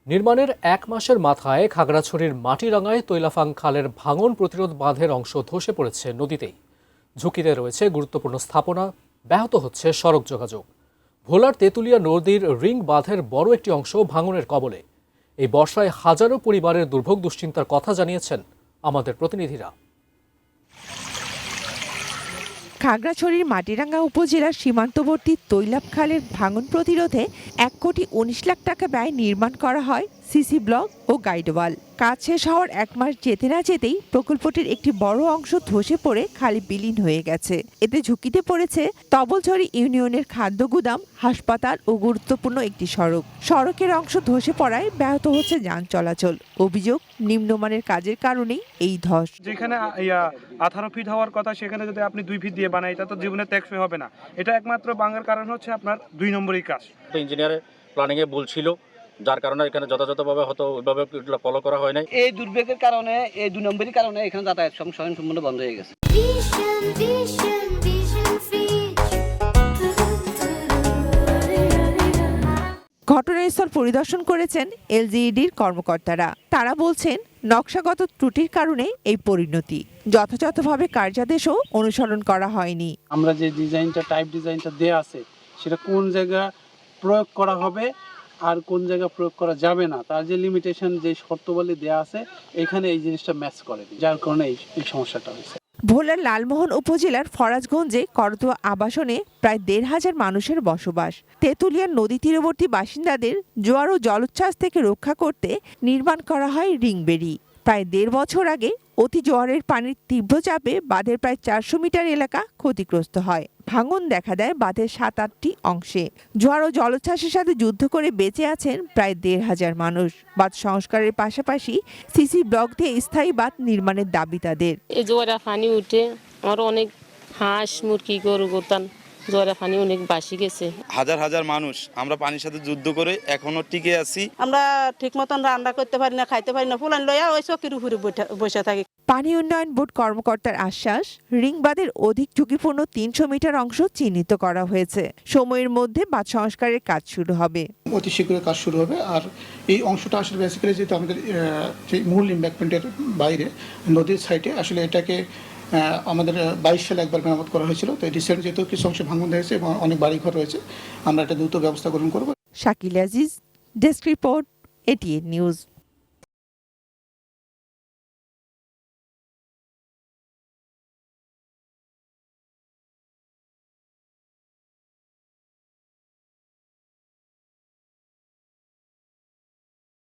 নির্মাণের এক মাসের মাথায় খাগড়াছড়ির মাটিরাঙ্গায় তৈলাফাং খালের ভাঙন প্রতিরোধ বাঁধের অংশ ধসে পড়েছে নদীতেই। ঝুঁকিতে রয়েছে গুরুত্বপূর্ণ স্থাপনা, ব্যাহত হচ্ছে সড়ক যোগাযোগ। ভোলার তেঁতুলিয়া নদীর রিং বাঁধের বড় একটি অংশ ভাঙনের কবলে। এই বর্ষায় হাজারো পরিবারের দুর্ভোগ দুশ্চিন্তার কথা জানিয়েছেন আমাদের প্রতিনিধিরা। খাগড়াছড়ির মাটিরাঙ্গা উপজেলার সীমান্তবর্তী তৈলাব খালের ভাঙন প্রতিরোধে 1,19,00,000 টাকা ব্যয় নির্মাণ করা হয় সিসি ব্লক ও গাইডওয়াল। কাজ শেষ হওয়ার এক মাস যেতে না যেতেই প্রকল্পটির একটি বড় অংশ ধসে পড়ে খালি বিলীন হয়ে গেছে। এতে ঝুঁকিতে পড়েছে তবলঝড়ি ইউনিয়নের খাদ্য গুদাম, হাসপাতাল ও গুরুত্বপূর্ণ একটি সড়ক। সড়কের অংশ ধসে পড়ায় ব্যাহত হচ্ছে যান চলাচল। অভিযোগ, নিম্নমানের কাজের কারণেই এই ধস। যেখানে 18 ফিট হওয়ার কথা সেখানে যদি আপনি 2 ফিট দিয়ে বানাই এটা তো জীবনে টেকসই হবে না। এটা একমাত্র ভাঙার কারণ হচ্ছে আপনার 2 নম্বরই কাজ। ইঞ্জিনিয়ারের প্ল্যানিং এ ভুল ছিল, যার কারণে এখানে যথাযথভাবে হয়তো ওইভাবে ফলো করা হয় নাই। এই দুর্যোগের কারণে, এই 2 নম্বরই কারণে এখানে যাতায়াত সম্পূর্ণ বন্ধ হয়ে গেছে। ঘটনাস্থল পরিদর্শন করেছেন এলজিইডির কর্মকর্তারা। তারা বলছেন, নকশাগত ত্রুটির কারণে এই পরিণতি। যথাযথভাবে কার্যাদেশও অনুসরণ করা হয়নি। আমরা যে টাইপ ডিজাইনটা দেয়া আছে সেটা কোন জায়গা প্রয়োগ করা হবে আর কোন জায়গা প্রয়োগ করা যাবে না, তার যে লিমিটেশন, যে শর্তাবলী দেয়া আছে, এখানে এই জিনিসটা ম্যাচ করে, যার কারণে এই সমস্যাটা হয়েছে। ভোলার লালমোহন উপজেলার ফরাজগঞ্জে করতোয়া আবাসনে প্রায় 1,500 মানুষের বসবাস। তেঁতুলিয়ার নদী তীরবর্তী বাসিন্দাদের জোয়ার ও জলোচ্ছ্বাস থেকে রক্ষা করতে নির্মাণ করা হয় রিংবেড়ি। প্রায় 1.5 বছর আগে অতি জোয়ারের পানির তীব্র চাপে বাঁধের প্রায় 400 মিটার এলাকা ক্ষতিগ্রস্ত হয়। ভাঙন দেখা দেয় বাঁধের 7-8টি অংশে। জোয়ার ও জলোচ্ছ্বাসের সাথে যুদ্ধ করে বেঁচে আছেন প্রায় 1,500 মানুষ। বাঁধ সংস্কারের পাশাপাশি সিসি ব্লক দিয়ে স্থায়ী বাঁধ নির্মাণের দাবি তাদের। এই জোয়ারে পানি উঠে আমার অনেক হাঁস মুরগি গরু গোতান জোয়ারে পানি অনেক বাসি গেছে। হাজার হাজার মানুষ আমরা পানির সাথে যুদ্ধ করে এখনো টিকে আছি। আমরা ঠিক মতন রান্না করতে পারি না, খাইতে পারি না, ফুলান লইয়া ওই চকির উপরে বসে থাকি। পানি উন্নয়ন বোর্ড কর্মকর্তার আশ্বাস, রিং বাঁধের অধিক ঝুঁকিপূর্ণ 300 মিটার অংশ চিহ্নিত করা হয়েছে। সময়ের মধ্যে বাঁধ সংস্কারের কাজ শুরু হবে। অতি শীঘ্রই কাজ শুরু হবে। আর এই অংশটা আসলে বেসিক্যালি যেহেতু আমাদের যে মূল ইম্প্যাক্টমেন্টের বাইরে নদীর সাইডে, আসলে এটাকে আমাদের 22 সালে একবার মেরামত করা হয়েছিল। তো রিসেন্ট যেহেতু কিছু অংশ ভাঙন হয়েছে এবং অনেক বাড়িঘর রয়েছে, আমরা এটা দ্রুত ব্যবস্থা গ্রহণ করব। Shakil Aziz, desk report, ATN news.